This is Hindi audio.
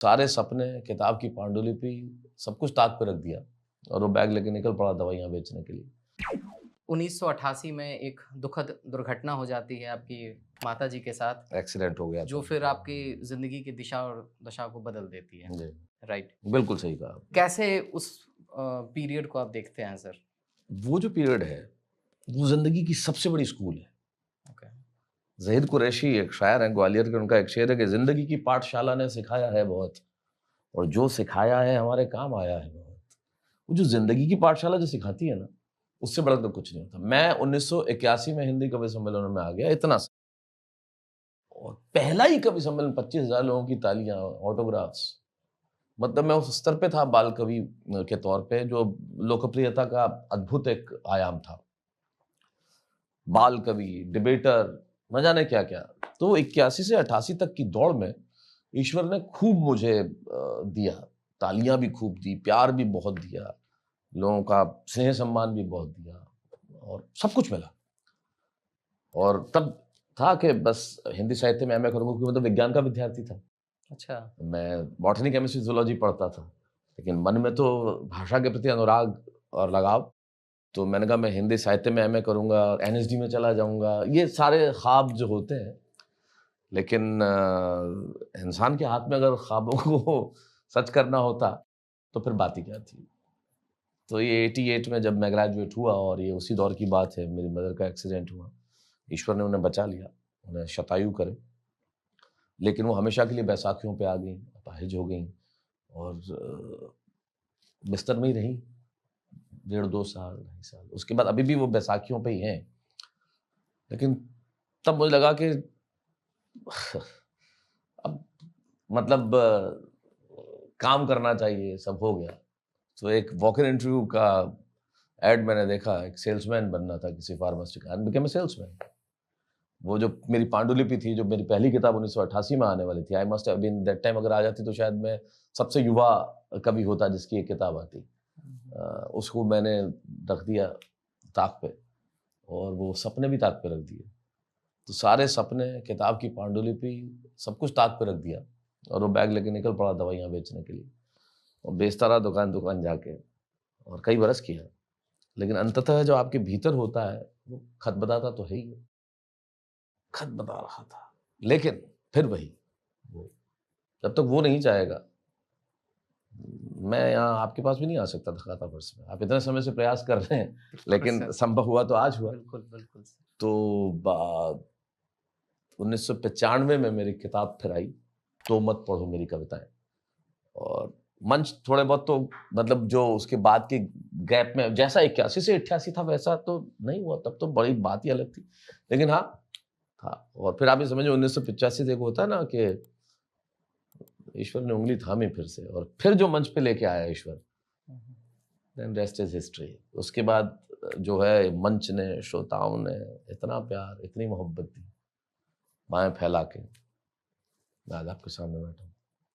सारे सपने, किताब की पांडुलिपि, सब कुछ ताक पे रख दिया और वो बैग लेके निकल पड़ा दवाइयाँ बेचने के लिए। 1988 में एक दुखद दुर्घटना हो जाती है आपकी माताजी के साथ, एक्सीडेंट हो गया जो था। फिर आपकी ज़िंदगी की दिशा और दशा को बदल देती है, जी, राइट? बिल्कुल सही कहा आपने। कैसे उस पीरियड को आप देखते हैं सर? वो जो पीरियड है, वो ज़िंदगी की सबसे बड़ी स्कूल है। ओके, ज़हीर कुरैशी एक शायर हैं, ग्वालियर के, उनका एक शेर है कि ज़िंदगी की पाठशाला ने सिखाया है बहुत और जो सिखाया है हमारे काम आया है बहुत। वो जो ज़िंदगी की पाठशाला जो सिखाती है ना, उससे बड़ा तो कुछ नहीं होता। मैं 1981 में हिंदी कवि सम्मेलन में आ गया, इतना सा, और पहला ही कवि सम्मेलन 25,000 लोगों की तालियाँ, ऑटोग्राफ्स। मतलब मैं उस स्तर पे था बाल कवि के तौर पे, जो लोकप्रियता का अद्भुत एक आयाम था। बाल कवि, डिबेटर, न जाने क्या-क्या। तो 81 से 88 तक की दौड़ में ईश्वर ने खूब मुझे दिया। तालियाँ भी खूब दी, प्यार भी बहुत दिया, लोगों का स्नेह-सम्मान भी बहुत दिया और सब कुछ मिला। और तब था कि बस हिंदी साहित्य में एमए करूँगा, क्योंकि मैं तो विज्ञान का विद्यार्थी था। अच्छा, मैं बॉटनी, केमिस्ट्री, ज़ूलॉजी पढ़ता था, लेकिन मन में तो भाषा के प्रति अनुराग और लगाव। तो मैंने कहा मैं हिंदी साहित्य में एमए करूँगा, एनएसडी में चला जाऊँगा, ये सारे ख्वाब जो होते हैं। लेकिन इंसान के हाथ में अगर ख्वाबों को सच करना होता, तो फिर बात ही क्या थी। तो ये 88 में जब मैं ग्रेजुएट हुआ, और ये उसी दौर की बात है, मेरी मदर का एक्सीडेंट हुआ। ईश्वर ने उन्हें बचा लिया, उन्हें शतायु करे। लेकिन वो हमेशा के लिए बैसाखियों पे आ गईं, अपाहिज हो गईं और बिस्तर में ही रहीं, डेढ़ 2 साल, 2.5 साल। उसके बाद अभी भी वो बैसाखियों पे ही हैं। लेकिन तब मुझे लगा कि अब मतलब काम करना चाहिए, सब हो गया। तो एक वॉक इन इंटरव्यू का एड मैंने देखा, एक सेल्समैन बनना था किसी pharmaceutical, I became a salesman. वो जो मेरी पांडुलिपि थी, जो मेरी पहली किताब 1988 में आने वाली थी, I must have been that time, अगर आ जाती तो शायद मैं सबसे युवा कवि होता जिसकी एक किताब आती। उसको मैंने रख दिया ताक पे, और वो सपने भी ताक पे रख दिए। तो सारे सपने, किताब की पांडुलिपि, सब कुछ ताक पे रख दिया और वो बैग लेके निकल पड़ा दवाइयाँ बेचने के लिए, और बेचता रहा दुकान-दुकान जाके, और कई बरस किया। लेकिन अंततः जो आपके भीतर होता है, वो खत बताता तो है ही है। खत बता रहा था। लेकिन फिर वही, वो जब तक वो नहीं चाहेगा, मैं यहाँ आपके पास भी नहीं आ सकता था खाता वर्ष में। आप इतने समय से प्रयास कर रहे हैं, बिल्कुल लेकिन सर, संभव हुआ तो आज हुआ। बिल्कुल, बिल्कुल सर। तो बा 1995 में मेरी किताब फिर आई, तो मत पढ़ो मेरी कविताएँ। और मंच थोड़े बहुत तो, मतलब जो उसके बाद के गैप में, जैसा 81 से 88 था वैसा तो नहीं हुआ, तब तो बड़ी बात ही अलग थी। लेकिन हाँ, था। और फिर आप ये समझिए 1985 से एक होता है ना कि ईश्वर ने उँगली थामी फिर से, और फिर जो मंच पे लेके आया ईश्वर, हुँ, हुँ। Then rest is history. उसके बाद जो है मंच ने, श्रोताओं ने इतना प्यार, इतनी मोहब्बत दी, बाहें फैला के, मैं आज आपके सामने बैठा हूँ।